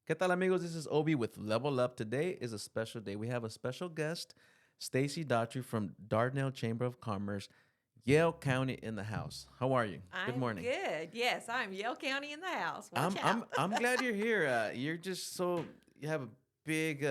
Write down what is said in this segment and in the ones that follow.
¿Qué tal, amigos? This is Obi with Level Up. Today is a special day. We have a special guest, Stacey Daughtrey from Dardanelle Chamber of Commerce, Yale County in the house. How are you? Good I'm morning. good. Yes, I'm Yale County in the house. Watch I'm I'm out. I'm glad you're here. You're just so you have a big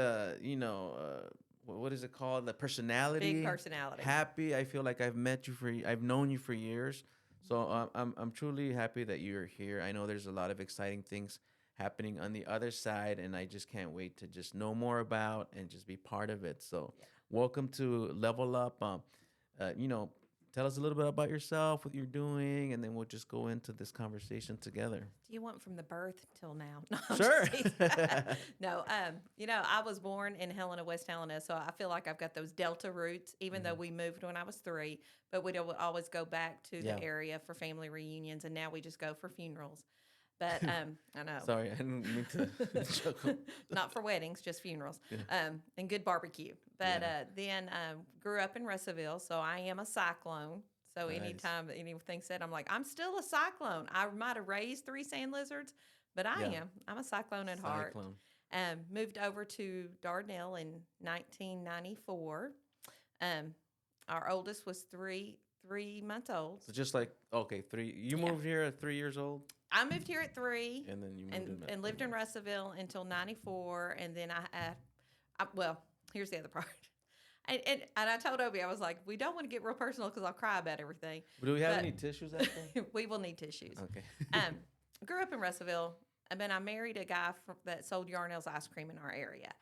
what is it called? The Big personality. personality. Happy. I feel like I've known you for years. So I'm truly happy that you're here. I know there's a lot of exciting things happening on the other side, and I just can't wait to just know more about and just be part of it. So Yeah. welcome to Level Up. Uh, you know, tell us a little bit about yourself, what you're doing, and then we'll just go into this conversation together. Do you want from the birth till now? No, I'm Sure. just teasing. No, I was born in Helena, West Helena, so I feel like I've got those Delta roots, even though we moved when I was 3, but we'd always go back to Yeah. the area for family reunions, and now we just go for funerals. But I know. Sorry, I didn't mean to chuckle. Not for weddings, just funerals, Yeah. and good barbecue. But Yeah. then grew up in Russellville, so I am a cyclone. So Nice. anytime that anything said, I'm like, I'm still a cyclone. I might have raised 3 sand lizards, but I Yeah. am. I'm a cyclone at heart. Cyclone. Moved over to Dardanelle in 1994. Um, our oldest was three months old. So just like okay, three. You Yeah. moved here at 3 years old, I moved here at 3 and then you moved and lived in Russellville until 94. And then well, here's the other part. And I told Obi, I was like, we don't want to get real personal because I'll cry about everything. Do we have But any tissues out there? we will need tissues. Okay. Grew up in Russellville. And then I married a guy that sold Yarnell's ice cream in our area.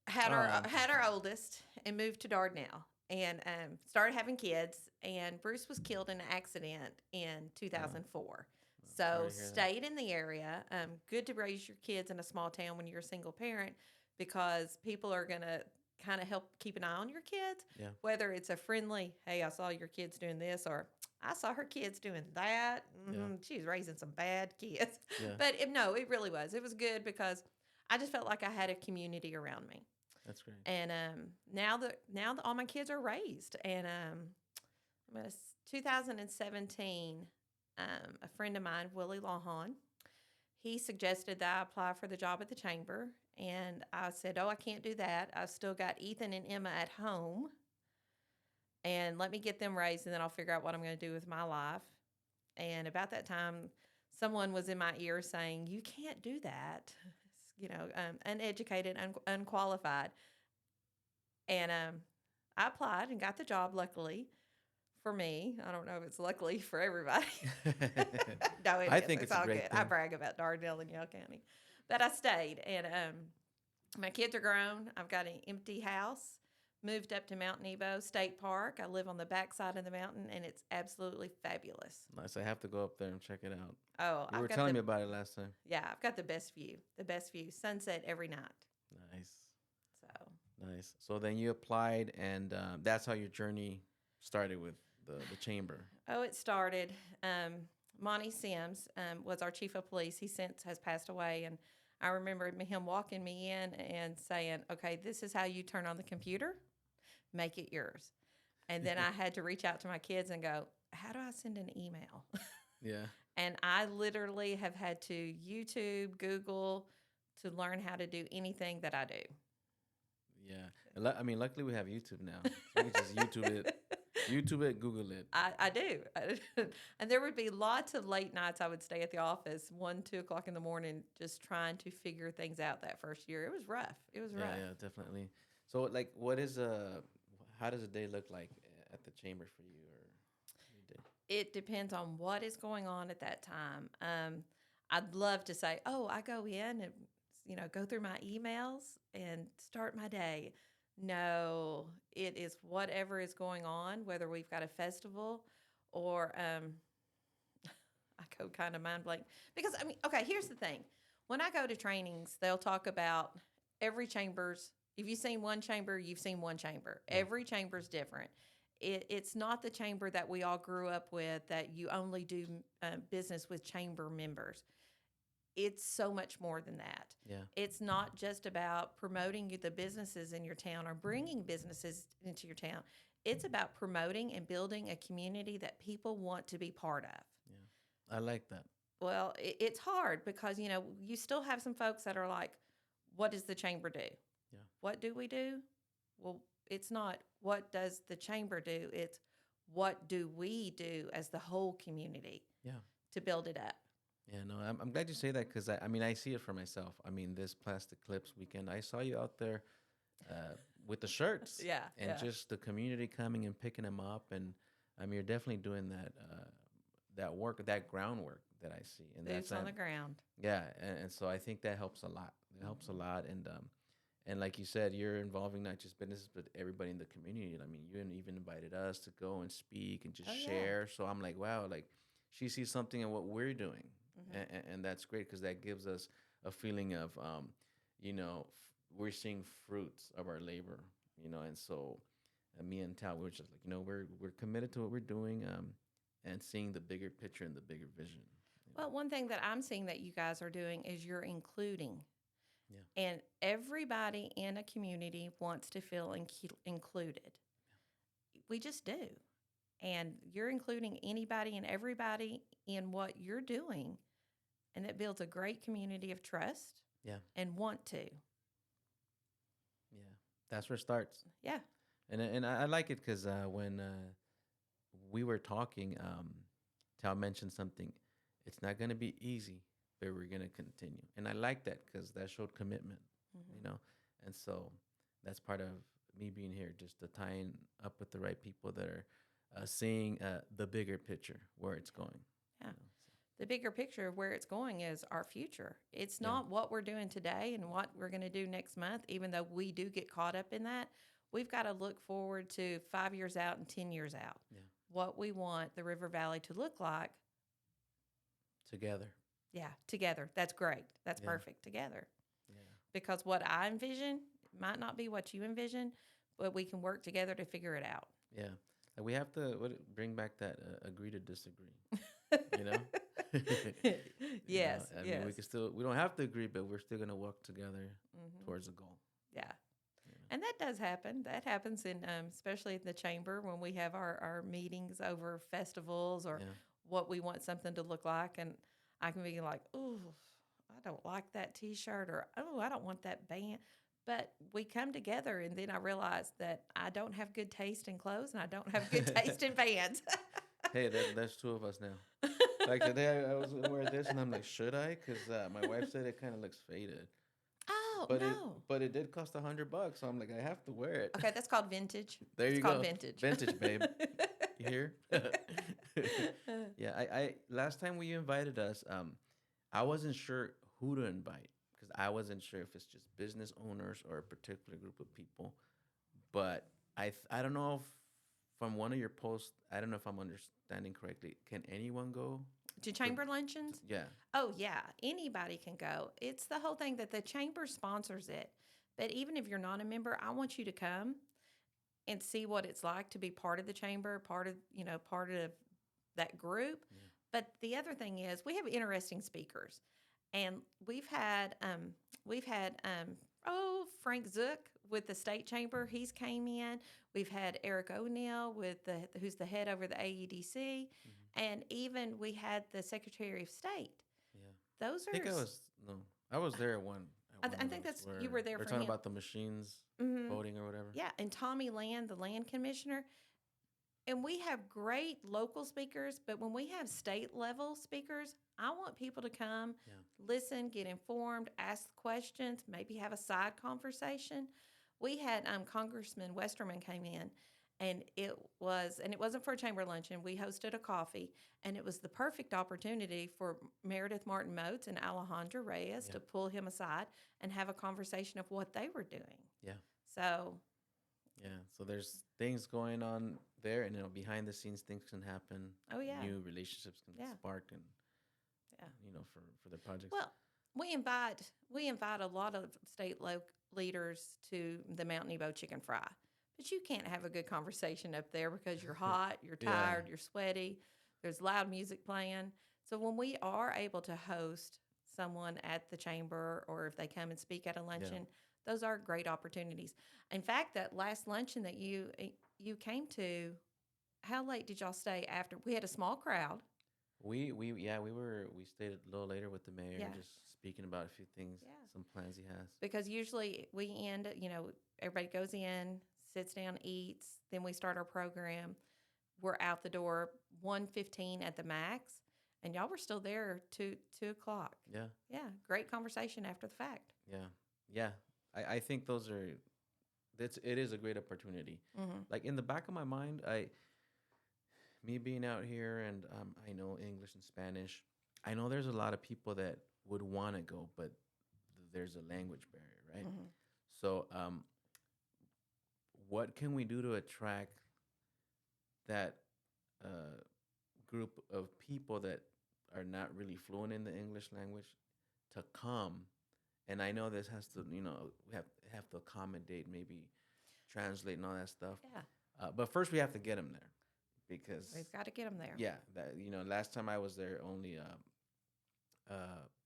Here goes the tears. Had our oldest and moved to Dardanelle and started having kids. And Bruce was killed in an accident in 2004. So sorry to hear that. stayed in the area. Good to raise your kids in a small town when you're a single parent because people are going to kind of help keep an eye on your kids. Yeah. Whether it's a friendly, hey, I saw your kids doing this, or I saw her kids doing that. Yeah. She's raising some bad kids. Yeah. But no, it really was. It was good because I just felt like I had a community around me. That's great. And now that all my kids are raised, and 2017, a friend of mine, Willie Lawhon, he suggested that I apply for the job at the chamber, and I said, "Oh, I can't do that. I've still got Ethan and Emma at home, and let me get them raised, and then I'll figure out what I'm going to do with my life." And about that time, someone was in my ear saying, "You can't do that." Uneducated, unqualified. And I applied and got the job, luckily for me. I don't know if it's luckily for everybody. No, I think it's a all great good. thing. I brag about Dardanelle and Yale County. But I stayed, and my kids are grown. I've got an empty house. Moved up to Mount Nebo State Park. I live on the backside of the mountain, and it's absolutely fabulous. Nice. I have to go up there and check it out. Oh, You were telling me about it last time. Yeah, I've got the best view. The best view. Sunset every night. Nice. So Nice. So then you applied, and that's how your journey started with the chamber. Oh, it started. Monty Sims was our chief of police. He since has passed away, and I remember him walking me in and saying, "Okay, this is how you turn on the computer. Make it yours." And then I had to reach out to my kids and go, "How do I send an email?" Yeah. And I literally have had to YouTube, Google to learn how to do anything that I do. Yeah. I mean, luckily we have YouTube now. So we can just YouTube it, Google it. I do. And there would be lots of late nights I would stay at the office 1, 2 o'clock in the morning just trying to figure things out that first year. It was rough. It was rough. Yeah, definitely. So, like, how does a day look like at the chamber for you, or your day? It depends on what is going on at that time. I'd love to say, oh, I go in and, go through my emails and start my day. No, it is whatever is going on, whether we've got a festival or I go kind of mind blank. Because, okay, here's the thing. When I go to trainings, they'll talk about every chamber's, if you've seen one chamber, you've seen one chamber. Yeah. Every chamber's different. It's not the chamber that we all grew up with, that you only do business with chamber members. It's so much more than that. Yeah. It's not just about promoting the businesses in your town or bringing businesses into your town. It's about promoting and building a community that people want to be part of. Yeah. I like that. Well, it's hard because, you still have some folks that are like, what does the chamber do? Yeah. What do we do? Well, it's not what does the chamber do? It's what do we do as the whole community Yeah. to build it up? Yeah, no, I'm glad you say that because I mean, I see it for myself. I mean, this Plastic Clips weekend, I saw you out there with the shirts Yeah, and yeah. just the community coming and picking them up. And I mean, you're definitely doing that work, that groundwork that I see. And Boots on the ground. yeah. And so I think that helps a lot. It helps a lot. And like you said, you're involving not just businesses, but everybody in the community. I mean, you even invited us to go and speak and just Oh, yeah. share. So I'm like, wow, like she sees something in what we're doing. Mhm. And that's great because that gives us a feeling of, we're seeing fruits of our labor, and so me and Tal, we're just like, we're committed to what we're doing, and seeing the bigger picture and the bigger vision. Well, one thing that I'm seeing that you guys are doing is you're including. Yeah. And everybody in a community wants to feel included. We just do. And you're including anybody and everybody in what you're doing. And it builds a great community of trust Yeah. and want to. Yeah. That's where it starts. Yeah. And I like it because when we were talking, Tal mentioned something. It's not going to be easy, but we're going to continue. And I like that because that showed commitment, Mm-hmm. And so that's part of me being here, just to tying up with the right people that are seeing the bigger picture, where it's going. Yeah. So. The bigger picture of where it's going is our future. It's Yeah. not what we're doing today and what we're going to do next month, even though we do get caught up in that. We've got to look forward to 5 years out and 10 years out. Yeah. What we want the River Valley to look like. Together. Yeah, together. That's great. That's Yeah. perfect. Together. Yeah. Because what I envision might not be what you envision, but we can work together to figure it out. Yeah. And we have to bring back that agree to disagree. You know? Yes. I yes. mean, we don't have to agree, but we're still going to work together Mhm. towards a goal. Yeah. And that does happen. That happens in, especially in the chamber when we have our meetings over festivals or Yeah. what we want something to look like. And I can be like, oh, I don't like that T-shirt, or oh, I don't want that band. But we come together, and then I realize that I don't have good taste in clothes, and I don't have good taste in bands. Hey, that's two of us now. Like today, I was gonna wear this, and I'm like, should I? Because my wife said it kind of looks faded. Oh But no. it did cost $100, so I'm like, I have to wear it. Okay, that's called vintage. There It's you called go. vintage. Vintage, babe. You hear? Yeah, I last time we invited us, I wasn't sure who to invite because I wasn't sure if it's just business owners or a particular group of people. But I don't know if from one of your posts, I don't know if I'm understanding correctly. Can anyone go? To chamber luncheons? Yeah. Oh, yeah. Anybody can go. It's the whole thing that the chamber sponsors it. But even if you're not a member, I want you to come and see what it's like to be part of the chamber, part of that group. Yeah. But the other thing is we have interesting speakers. And Frank Zook with the state chamber, he's came in. We've had Eric O'Neill who's the head over the AEDC, and even we had the Secretary of State. Yeah. Those I think are I was there at one. I think you were there We're for talking him. about the machines Mhm. voting or whatever. Yeah, and Tommy Land, the land commissioner. And we have great local speakers, but when we have state level speakers, I want people to come, Yeah. listen, get informed, ask questions, maybe have a side conversation. We had Congressman Westerman came in, and it wasn't for a chamber luncheon. We hosted a coffee, and it was the perfect opportunity for Meredith Martin Moats and Alejandra Reyes Yeah. to pull him aside and have a conversation of what they were doing. Yeah. So Yeah. So there's things going on there, and behind the scenes, things can happen. Oh, yeah. New relationships can Yeah. spark, and Yeah. For the projects. Well, we invite a lot of state leaders to the Mount Nebo Chicken Fry, but you can't have a good conversation up there because you're hot, you're Yeah. tired, you're sweaty. There's loud music playing. So when we are able to host someone at the chamber, or if they come and speak at a luncheon, those are great opportunities. In fact, that last luncheon that you came to, how late did y'all stay after? We had a small crowd. We stayed a little later with the mayor, Yeah. just speaking about a few things, Yeah. some plans he has. Because usually we end, everybody goes in, sits down, eats, then we start our program. We're out the door 1:15 at the max, and y'all were still there 2 o'clock. Yeah, Yeah, great conversation after the fact. yeah, yeah. I think it is a great opportunity. Mm-hmm. Like in the back of my mind, me being out here and I know English and Spanish. I know there's a lot of people that would want to go, but there's a language barrier, right? Mm-hmm. So, what can we do to attract that group of people that are not really fluent in the English language to come? And I know this has to, we have to accommodate, maybe translate and all that stuff. Yeah, But first, we have to get them there, because we've got to get them there. yeah, that last time I was there, only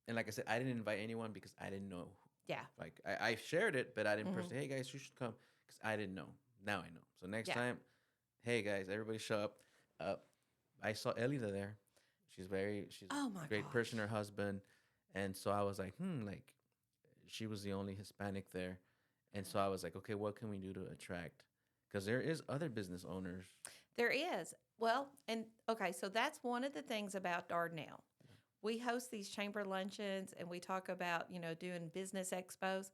and like I said, I didn't invite anyone because I didn't know. Yeah. Like I shared it, but I didn't Mhm. personally. Hey guys, you should come, because I didn't know. Now I know. So next Yeah. time, hey guys, everybody show up. I saw Elida there. She's Oh a my great person. gosh. Her husband, and so I was like, like she was the only Hispanic there, and so I was like, okay, what can we do to attract? Because there is other business owners. There is. Well, and okay, so that's one of the things about Dardanelle. We host these chamber luncheons and we talk about, doing business expos.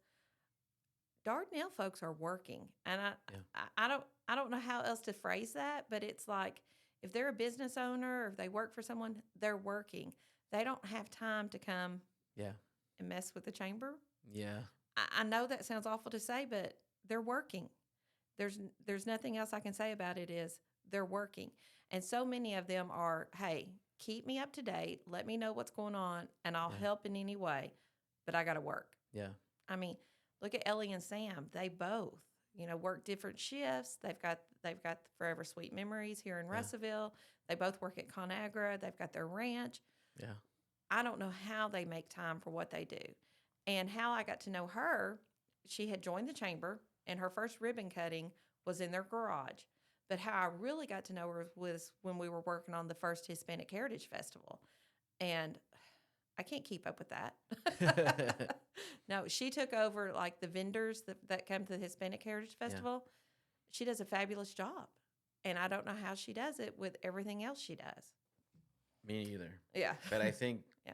Dardanelle folks are working. And Yeah. I don't know how else to phrase that, but it's like if they're a business owner or if they work for someone, they're working. They don't have time to come Yeah. and mess with the chamber. Yeah. I know that sounds awful to say, but they're working. There's nothing else I can say about it is they're working. And so many of them are, hey, keep me up to date, let me know what's going on, and I'll Yeah. help in any way, but I got to work. Yeah. I mean, look at Ellie and Sam. They both, work different shifts. They've got Forever Sweet Memories here in Yeah. Russellville. They both work at ConAgra. They've got their ranch. Yeah. I don't know how they make time for what they do. And how I got to know her, she had joined the chamber and her first ribbon cutting was in their garage. But how I really got to know her was when we were working on the first Hispanic Heritage Festival. And I can't keep up with that. No, she took over like the vendors that come to the Hispanic Heritage Festival. Yeah. She does a fabulous job. And I don't know how she does it with everything else she does. Me either. Yeah. But I think yeah,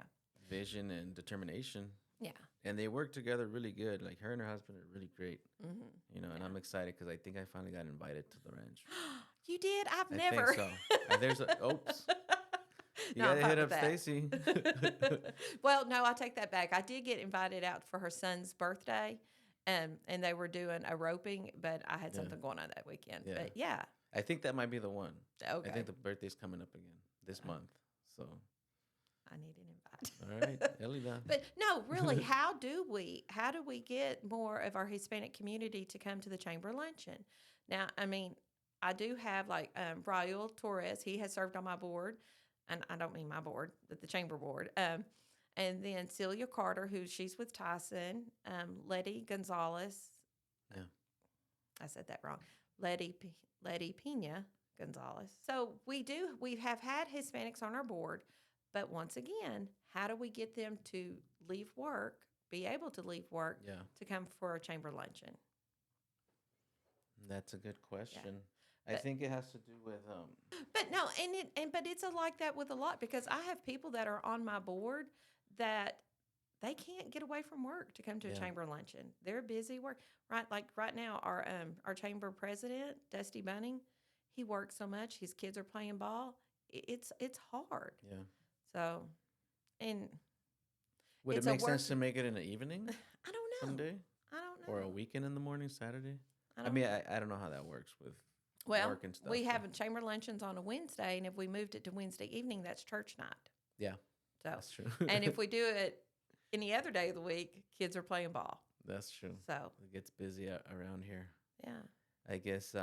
vision and determination. Yeah. And they work together really good. Like her and her husband are really great. Mm-hmm. And I'm excited because I think I finally got invited to the ranch. You did? I've I never. think so. There's oops. You No, gotta hit up Stacey. Well, no, I take that back. I did get invited out for her son's birthday, and they were doing a roping, but I had something going on that weekend. Yeah. But yeah. I think that might be the one. Okay. I think the birthday's coming up again this month. So I need an invite. All right, Elida. But no, really, how do we get more of our Hispanic community to come to the chamber luncheon? Now, I mean, I do have like Raul Torres. He has served on my board, and I don't mean my board, but the chamber board. And then Celia Carter, she's with Tyson. Letty Gonzalez. Yeah, I said that wrong. Letty Pena Gonzalez. So we have had Hispanics on our board. But once again, how do we get them to leave work, be able to leave work, to come for a chamber luncheon? That's a good question. Yeah. I think it has to do with. But no, but it's like that with a lot, because I have people that are on my board that they can't get away from work to come to a chamber luncheon. They're busy work. Right, like right now, our chamber president, Dusty Bunning, he works so much. His kids are playing ball. It's hard. Yeah. So, and would it make sense to make it in the evening? I don't know. Someday? I don't know. Or a weekend in the morning, Saturday? I don't know how that works with work and stuff. We have chamber luncheons on a Wednesday, and if we moved it to Wednesday evening, that's church night. Yeah, so that's true. And if we do it any other day of the week, kids are playing ball. That's true. So it gets busy around here. Yeah. I guess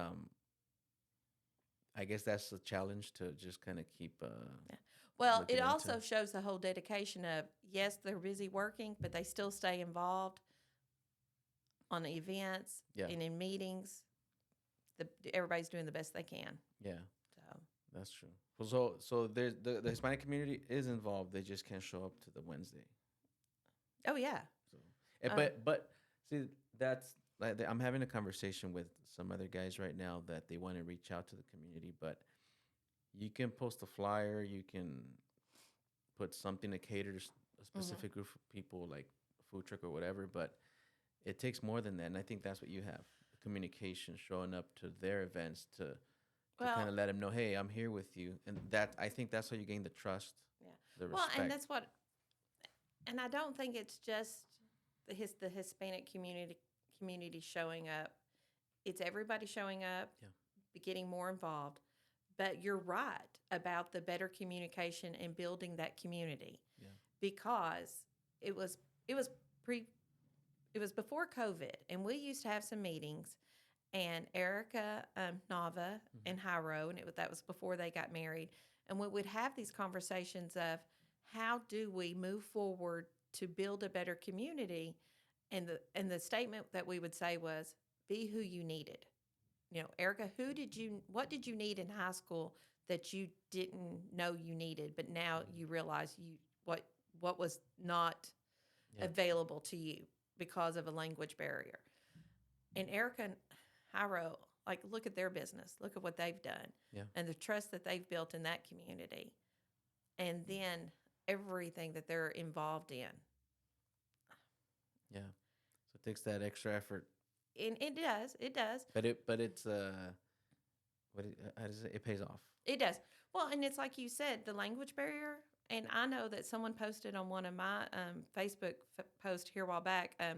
that's the challenge, to just kind of keep. Well, it also shows the whole dedication of, yes, they're busy working, but they still stay involved on the events and in meetings. Everybody's doing the best they can. Yeah. So That's true. So there's the Hispanic community is involved. They just can't show up to the Wednesday. Oh yeah. So, Um, but see, that's like I'm having a conversation with some other guys right now that they want to reach out to the community, but you can post a flyer, you can put something to cater to a mhm. specific group of people, like a food truck or whatever. But it takes more than that, and I think that's what you have: communication, showing up to their events to kind Well, of let them know, hey, I'm here with you, and that I think that's how you gain the trust, yeah. the Well, and respect. that's what, and I don't think it's just the Hispanic community showing up. It's everybody showing up, Yeah, getting more involved. But you're right about the better communication and building that community yeah, because it was it was pre it was before COVID, and we used to have some meetings, and Erica, Nava, hmm and Hyro, and that was before they got married, and we would have these conversations of how do we move forward to build a better community, and the statement that we would say was, "Be who you needed." Erica, what did you need in high school that you didn't know you needed, but now you realize what what was not yeah, available to you because of a language barrier. And Erica and Hyro, like, look at their business, look at what they've done, yeah, and the trust that they've built in that community, and then everything that they're involved in. yeah. So it takes that extra effort, And it does, but it's how does it pays off. it does. Well, and it's like you said, the language barrier. And I know that someone posted on one of my Facebook posts here a while back. I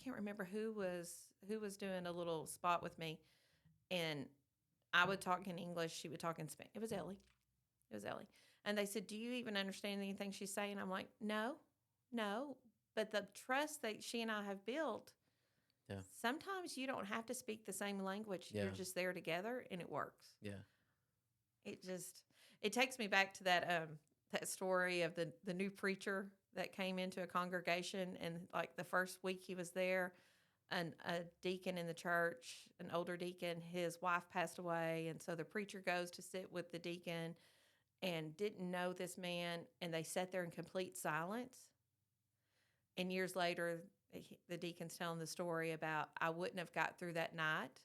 can't remember who was doing a little spot with me, and I would talk in English, she would talk in Spanish. It was Ellie. It was Ellie. And they said, "Do you even understand anything she's saying?" I'm like, "No, no." But the trust that she and I have built, Yeah, sometimes you don't have to speak the same language. You're yeah, just there together, and it works. yeah, It just it takes me back to that story of the new preacher that came into a congregation, and like the first week he was there, and a deacon in the church, an older deacon, his wife passed away, and so the preacher goes to sit with the deacon and didn't know this man, and they sat there in complete silence. And years later, the deacon's telling the story about, I wouldn't have got through that night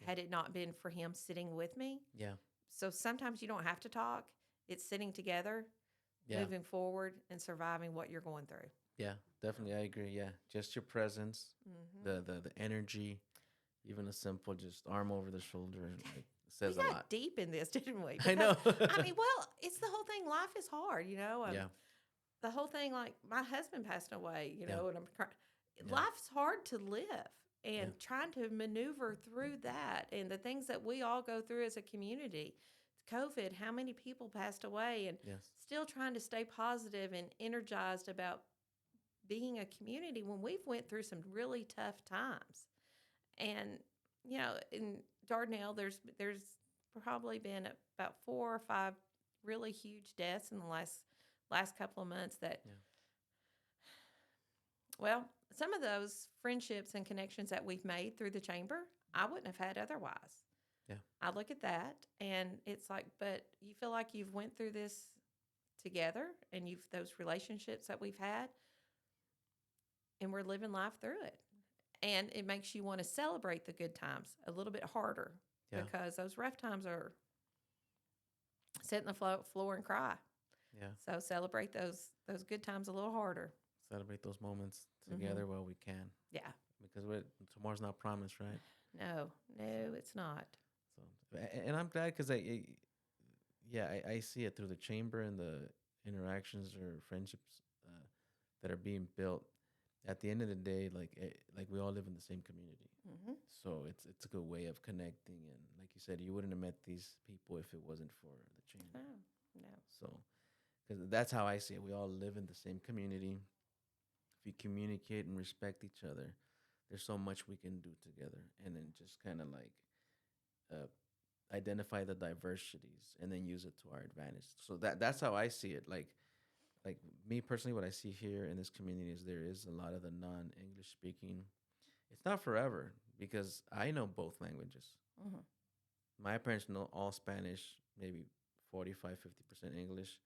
yeah, had it not been for him sitting with me. yeah, So sometimes you don't have to talk. It's sitting together, yeah, moving forward, and surviving what you're going through. yeah. Definitely, I agree. Yeah, just your presence, Hmm. the energy, even a simple just arm over the shoulder, like We says a lot. got deep in this, didn't we? I Because, know. I mean, well, it's the whole thing. Life is hard, Yeah, the whole thing, like my husband passed away, yeah, and I'm crying. yeah, Life's hard to live, yeah, and trying to maneuver through that and the things that we all go through as a community. COVID, how many people passed away, and yes, still trying to stay positive and energized about being a community when we've went through some really tough times. And in Dardanelle, there's probably been about 4 or 5 really huge deaths in the last couple of months that, yeah, well, some of those friendships and connections that we've made through the chamber, I wouldn't have had otherwise. yeah, I look at that and it's like, but you feel like you've went through this together, and you've those relationships that we've had, and we're living life through it. And it makes you want to celebrate the good times a little bit harder, yeah, because those rough times are sit in the floor and cry. yeah. So celebrate those good times a little harder. Celebrate those moments Hmm. together while we can, Yeah. because tomorrow's not promised, right? No, no, it's not. So, and I'm glad because yeah, I see it through the chamber and the interactions or friendships that are being built. At the end of the day, like we all live in the same community, Hmm. so it's a good way of connecting. And like you said, you wouldn't have met these people if it wasn't for the chamber. No, no. So, because that's how I see it. We all live in the same community. If we communicate and respect each other, there's so much we can do together, and then just kind of like uh, identify the diversities and then use it to our advantage. So that's how I see it. Like me personally, what I see here in this community is there is a lot of the non-English speaking. It's not forever because I know both languages. Hmm. My parents know all Spanish, maybe 45, 50% English.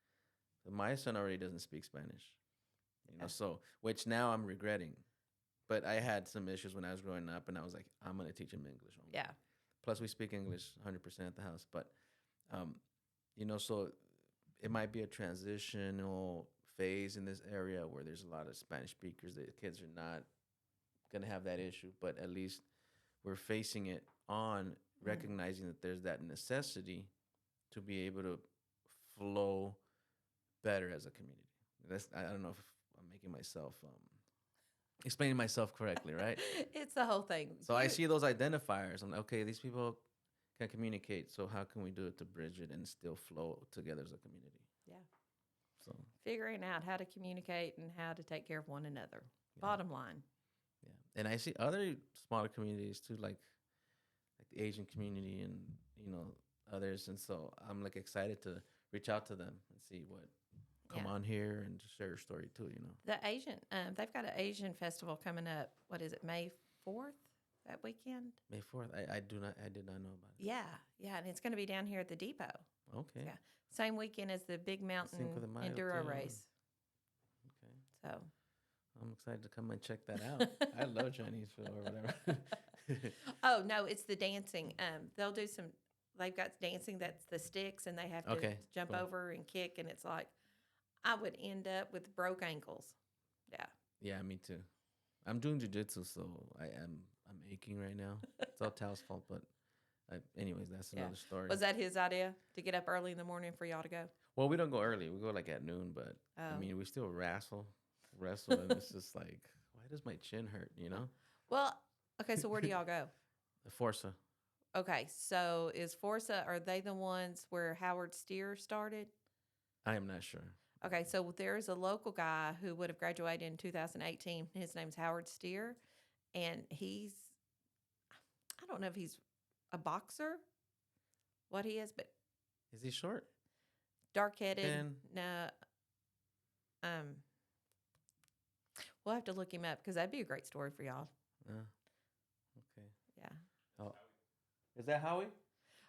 But my son already doesn't speak Spanish, Yeah. so which now I'm regretting. But I had some issues when I was growing up, and I was like, I'm gonna teach him English only. Yeah. Plus, we speak English 100% at the house. But, um, so it might be a transitional phase in this area where there's a lot of Spanish speakers. The kids are not gonna have that issue, but at least we're facing it on recognizing that there's that necessity to be able to flow better as a community. I don't know if I'm making myself explaining myself correctly, right? It's the whole thing. So I see those identifiers. I'm like, okay, these people can communicate. So how can we do it to bridge it and still flow together as a community? Yeah. So Figuring out how to communicate and how to take care of one another. yeah, Bottom line. yeah. And I see other smaller communities too, like the Asian community and others. And so I'm like excited to reach out to them and see what come Yeah. on here and just share your story too. The Asian, they've got an Asian festival coming up. What is it, May 4th, that weekend? May 4th. I did not know about it. Yeah, yeah, and it's going to be down here at the depot. Okay. Yeah, same weekend as the Big Mountain Cinco de Mayo Enduro too. race. Okay. So I'm excited to come and check that out. I love Chinese food or whatever. Oh no, it's the dancing. They'll do some. They've got dancing that's the sticks, and they have to Okay, jump cool. over and kick, and it's like I would end up with broke ankles. Yeah. Yeah, me too. I'm doing jujitsu, so I'm aching right now. It's all Tao's fault, but anyways, that's Yeah. another story. Was that his idea to get up early in the morning for y'all to go? Well, we don't go early. We go like at noon, but I Oh. mean, we still wrestle, and it's just like, why does my chin hurt? Well, okay. So where do y'all go? The Forza. Okay, so is Forza? Are they the ones where Howard Steer started? I am not sure. Okay, so there's a local guy who would have graduated in 2018. His name's Howard Steer, and I don't know if he's a boxer, what he is, but Is he short? dark-headed. And No, um, we'll have to look him up because that'd be a great story for y'all. okay. Yeah. Oh, is that Howie?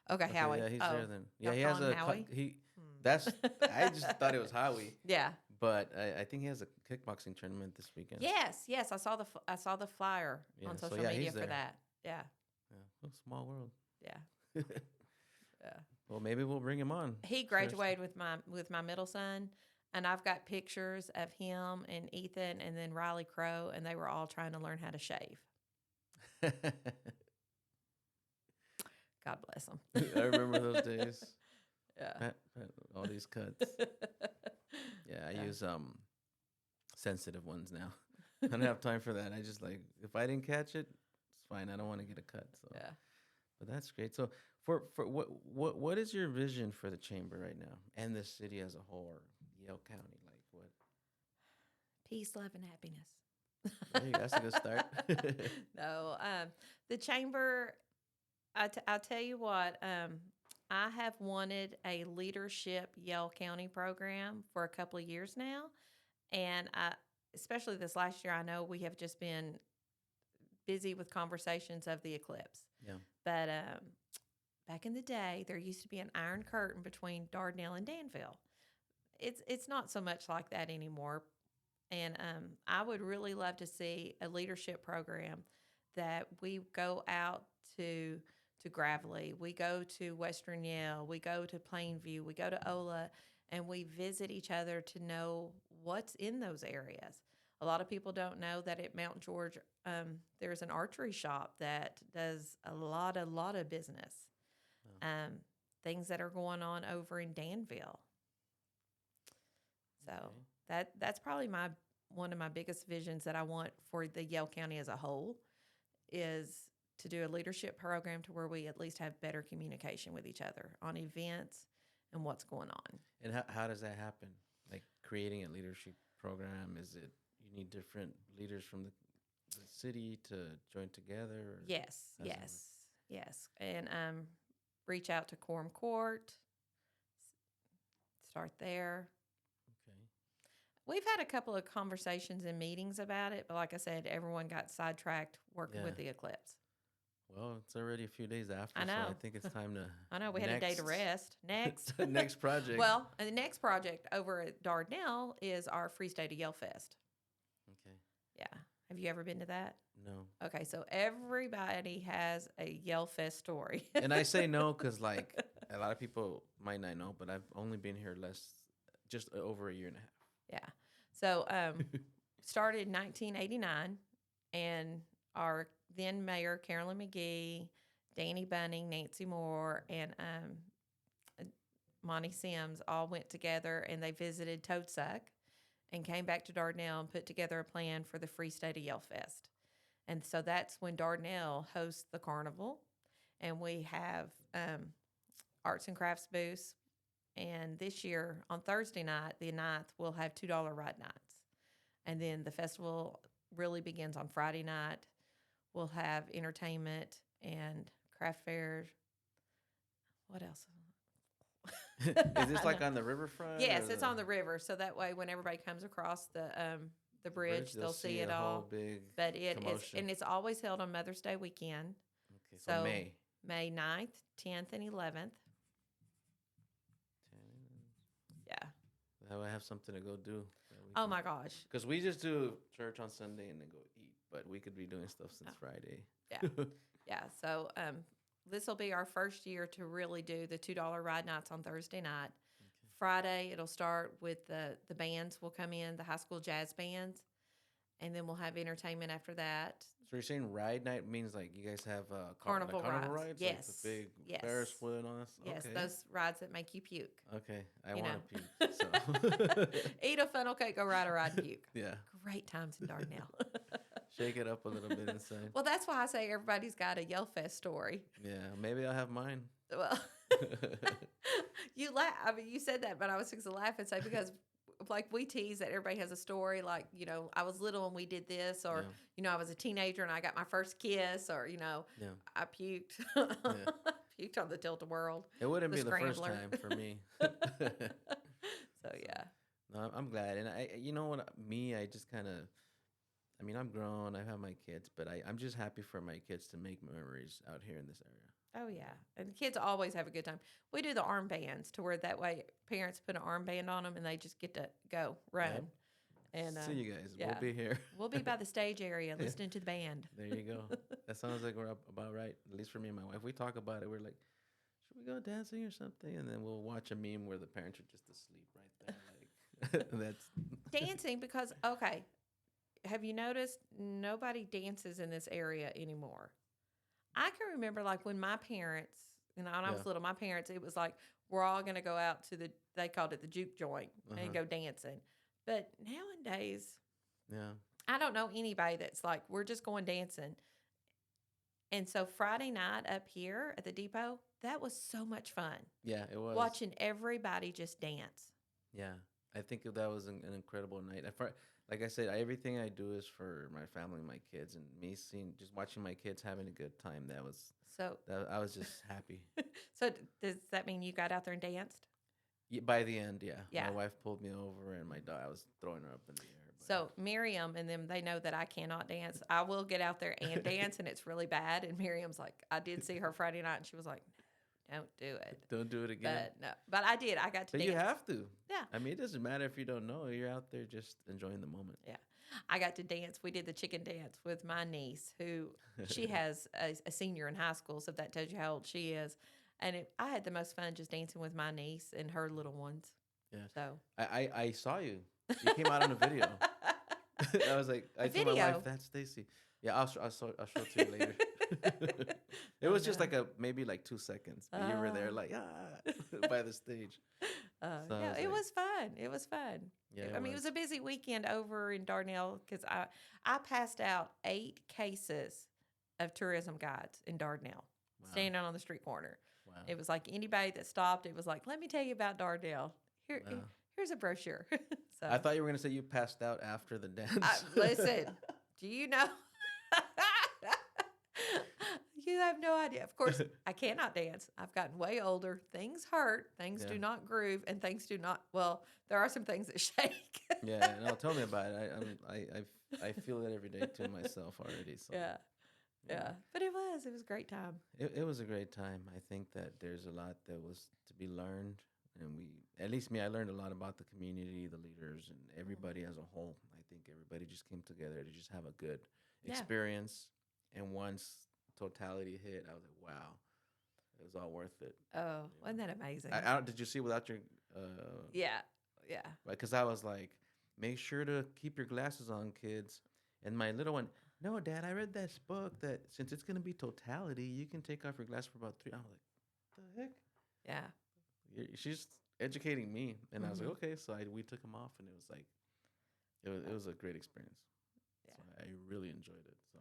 Okay, Howie. Yeah, he's Oh, there then. Yeah, y'all he call has him a Howie? That's I just thought it was Howie, Yeah. but I think he has a kickboxing tournament this weekend. Yes. I saw the flyer Yeah, on so social yeah, media he's for there. that. Yeah. Yeah. Oh, small world. Yeah. Yeah. Well, maybe we'll bring him on. He graduated with my middle son, and I've got pictures of him and Ethan and then Riley Crow, and they were all trying to learn how to shave. God bless them. I remember those days. Yeah. Pat, all these cuts. Yeah, I use sensitive ones now. I don't have time for that. I just like if I didn't catch it, it's fine. I don't want to get a cut. So, Yeah. but that's great. So, for what is your vision for the chamber right now and the city as a whole, or Yale County? Like what? Peace, love, and happiness. There you go. That's a good start. No, the chamber. I'll tell you what. I have wanted a leadership Yale County program for a couple of years now, and especially this last year, I know we have just been busy with conversations of the eclipse. Yeah. But back in the day, there used to be an iron curtain between Dardanelle and Danville. It's not so much like that anymore. And I would really love to see a leadership program that we go out to Gravely, we go to Western Yale, we go to Plainview, we go to Ola, and we visit each other to know what's in those areas. A lot of people don't know that at Mount George, there's an archery shop that does a lot of business. Oh. Things that are going on over in Danville. So Okay. that's probably one of my biggest visions that I want for the Yale County as a whole is to do a leadership program to where we at least have better communication with each other on events and what's going on. And how does that happen? Like creating a leadership program, is it you need different leaders from the city to join together? Or Yes, how does that yes. And reach out to Quorum Court, start there. Okay. We've had a couple of conversations and meetings about it, but like I said, everyone got sidetracked working with Yeah. the eclipse. Well, it's already a few days after, I so I know. think it's time to I know we had a day to rest. Next. next project. Well, and the next project over at Dardanelle is our Free State of Yell Fest. Okay. Yeah. Have you ever been to that? No. Okay, so everybody has a Yell Fest story. And I say no because, like, a lot of people might not know, but I've only been here just over a year and a half. Yeah. So started in 1989, and our then mayor, Carolyn McGee, Danny Bunning, Nancy Moore, and Monty Sims all went together and they visited Toadsuck and came back to Dardanelle and put together a plan for the Free State of Yell Fest. And so that's when Dardanelle hosts the carnival, and we have arts and crafts booths. And this year on Thursday night, the 9th, we'll have $2 ride nights. And then the festival really begins on Friday night. We'll have entertainment and craft fairs. What else? Is this like on the riverfront? Yes, it's on the river. So that way, when everybody comes across the bridge, they'll see it all. Big But it is, commotion. and it's always held on Mother's Day weekend. Okay, so May 9th, 10th, and 11th. Yeah. That way I have something to go do. Oh my gosh. Because we just do church on Sunday and then go eat, but we could be doing stuff since Friday. Yeah. Yeah. So this will be our first year to really do the $2 ride nights on Thursday night. Okay. Friday, it'll start with the bands will come in, the high school jazz bands, and then we'll have entertainment after that. So you're saying ride night means like you guys have carnival rides? Yes. Like the big Ferris wheel and all that? Yes, okay. Those rides that make you puke. Okay, I want to puke. So. Eat a funnel cake, go ride a ride and puke. Yeah. Great times in Dardanelle. Shake it up a little bit inside. Well, that's why I say everybody's got a Yell Fest story. Yeah, maybe I'll have mine. Well, you laugh. I mean, you said that, but I was fixing to laugh and say because, like, we tease that everybody has a story. Like, you know, I was little and we did this, or you know, I was a teenager and I got my first kiss, or you know, I puked. Puked on the Tilt-A-Whirl. It wouldn't be the first time for me. So yeah. No, I'm glad, and you know what, I just kind of. I mean, I'm grown. I have my kids, but I'm just happy for my kids to make memories out here in this area. Oh, yeah. And kids always have a good time. We do the armbands to where that way parents put an armband on them and they just get to go, run. Yep. And see you guys. Yeah. We'll be here. We'll be by the stage area listening to the band. There you go. That sounds like we're about right, at least for me and my wife. We talk about it. We're like, should we go dancing or something? And then we'll watch a meme where the parents are just asleep right there. Like, that's dancing because, okay. Have you noticed nobody dances in this area anymore? I can remember like when my parents, when I was little, my parents, it was like, we're all going to go out to they called it the juke joint and go dancing. But nowadays, I don't know anybody that's like, we're just going dancing. And so Friday night up here at the depot, that was so much fun. Yeah, it was. Watching everybody just dance. Yeah, I think that was an incredible night. Like I said, everything I do is for my family, my kids, and me just watching my kids having a good time. I was just happy. So does that mean you got out there and danced? Yeah, by the end, yeah. My wife pulled me over, and my dog, I was throwing her up in the air. But. So Miriam and them, they know that I cannot dance. I will get out there and dance, and it's really bad. And Miriam's like, I did see her Friday night, and she was like, don't do it. Don't do it again. But no, but I did. I got to but dance. You have to. Yeah. I mean, it doesn't matter if you don't know. You're out there just enjoying the moment. Yeah. I got to dance. We did the chicken dance with my niece, who she has a senior in high school, so that tells you how old she is. And I had the most fun just dancing with my niece and her little ones. Yeah. So I saw you. You came out on a video. I was like, I told my wife, that's Stacey. Yeah, I'll show it to you later. It was just like maybe 2 seconds. But you were there by the stage. Yeah, it was fun. It was fun. Yeah, I mean, it was a busy weekend over in Dardanelle because I passed out 8 cases of tourism guides in Dardanelle, standing on the street corner. Wow. It was like anybody that stopped, it was like, let me tell you about Dardanelle. Here's a brochure. So I thought you were going to say you passed out after the dance. Listen, do you know? You have no idea. Of course, I cannot dance. I've gotten way older. Things hurt. Things do not groove, and things do not. Well, there are some things that shake. Yeah, no, tell me about it. I feel it every day too myself already. So. Yeah, Yeah, but it was a great time. It was a great time. I think that there's a lot that was to be learned, and at least me, I learned a lot about the community, the leaders, and everybody as a whole. I think everybody just came together to just have a good Yeah. experience. And once totality hit, I was like, wow, it was all worth it. Oh, You wasn't that know, amazing? did you see without your Yeah, yeah. because I was like, make sure to keep your glasses on, kids. And my little one, no, Dad, I read this book that since it's gonna be totality, you can take off your glasses for about 3 hours. Like, the heck? Yeah. She's educating me, and I was like, Mhm. okay. So we took them off, and it was like, it was a great experience. Yeah. So I really enjoyed it. So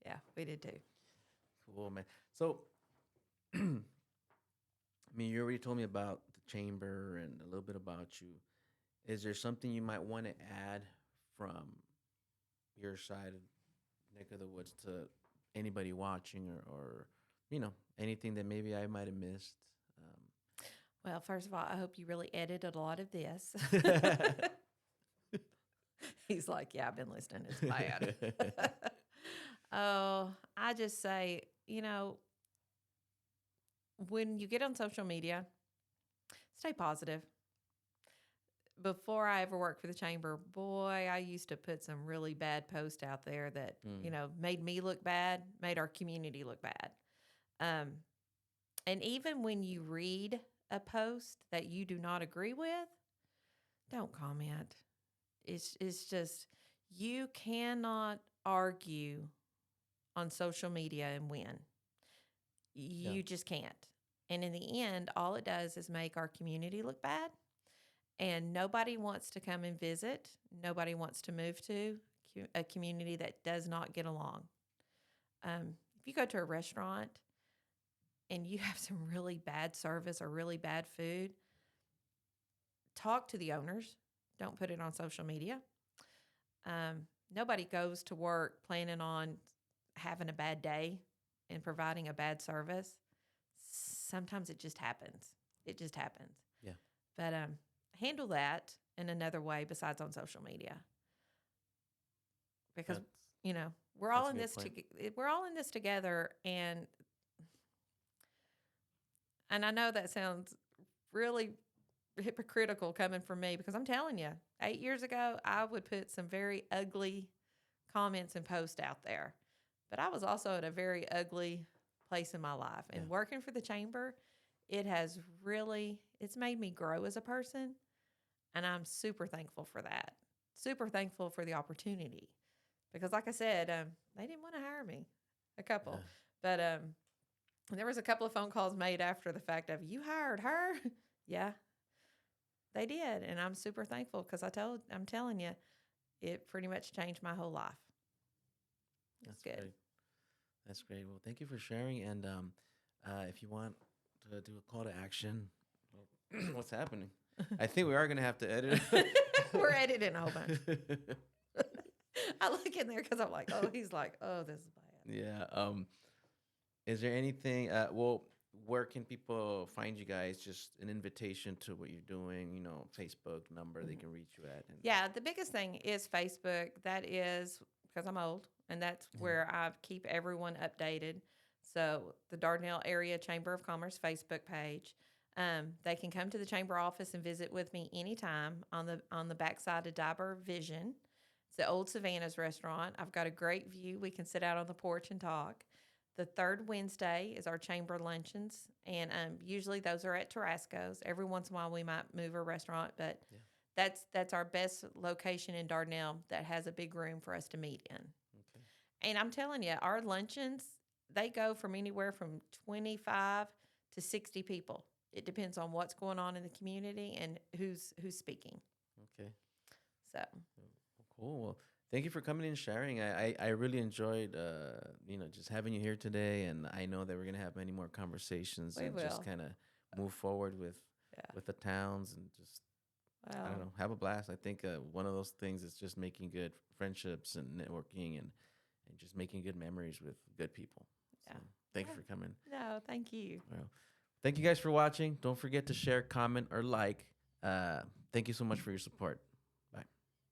Yeah, we did too. cool, man. So, I mean, you already told me about the chamber and a little bit about you. Is there something you might want to add from your side of neck of the woods to anybody watching, or anything that maybe I might have missed? Well, first of all, I hope you really edited a lot of this. He's like, yeah, I've been listening. It's bad. Oh, I just say, when you get on social media, stay positive. Before I ever worked for the chamber, boy, I used to put some really bad posts out there that, Mm. made me look bad, made our community look bad. Um, and even when you read a post that you do not agree with, don't comment. It's just, you cannot argue on social media and win. Yeah. You just can't. And in the end, all it does is make our community look bad. And nobody wants to come and visit. Nobody wants to move to a community that does not get along. If you go to a restaurant and you have some really bad service or really bad food, talk to the owners. Don't put it on social media. Nobody goes to work planning on having a bad day and providing a bad service. Sometimes it just happens. It just happens. Yeah. But handle that in another way besides on social media, because That's, we're all that's a in good this. point. We're all in this together, and I know that sounds really hypocritical coming from me, because I'm telling you, 8 years ago, I would put some very ugly comments and posts out there. But I was also at a very ugly place in my life. And Yeah. working for the chamber, it's made me grow as a person. And I'm super thankful for that. Super thankful for the opportunity. Because like I said, they didn't want to hire me, a couple. Yeah. But there was a couple of phone calls made after the fact of, you hired her? Yeah, they did. And I'm super thankful, because I'm telling you, it pretty much changed my whole life. It's That's good. great. That's great. Well, thank you for sharing. And if you want to do a call to action, what's happening? I think we are going to have to edit. We're editing a whole bunch. I look in there because I'm like, oh, he's like, oh, this is bad. Yeah. Is there anything? Where can people find you guys? Just an invitation to what you're doing. Facebook number they can reach you at. And Yeah, the biggest thing is Facebook. That is because I'm old, and that's where I keep everyone updated. So the Dardanelle Area Chamber of Commerce Facebook page. They can come to the chamber office and visit with me anytime on the backside of Diber Vision. It's the old Savannah's restaurant. I've got a great view. We can sit out on the porch and talk. The third Wednesday is our chamber luncheons, and usually those are at Tarasco's. Every once in a while, we might move a restaurant, but that's our best location in Dardanelle that has a big room for us to meet in. Okay. And I'm telling you, our luncheons, they go from anywhere from 25 to 60 people. It depends on what's going on in the community and who's speaking. Okay. So Cool. Well, thank you for coming and sharing. I really enjoyed just having you here today, and I know that we're gonna have many more conversations We and just will. kind of move forward with the towns and just I don't know, have a blast. I think one of those things is just making good friendships and networking and just making good memories with good people. Yeah. So thank you for coming. No, thank you. Well, thank you guys for watching. Don't forget to share, comment, or like. Thank you so much for your support.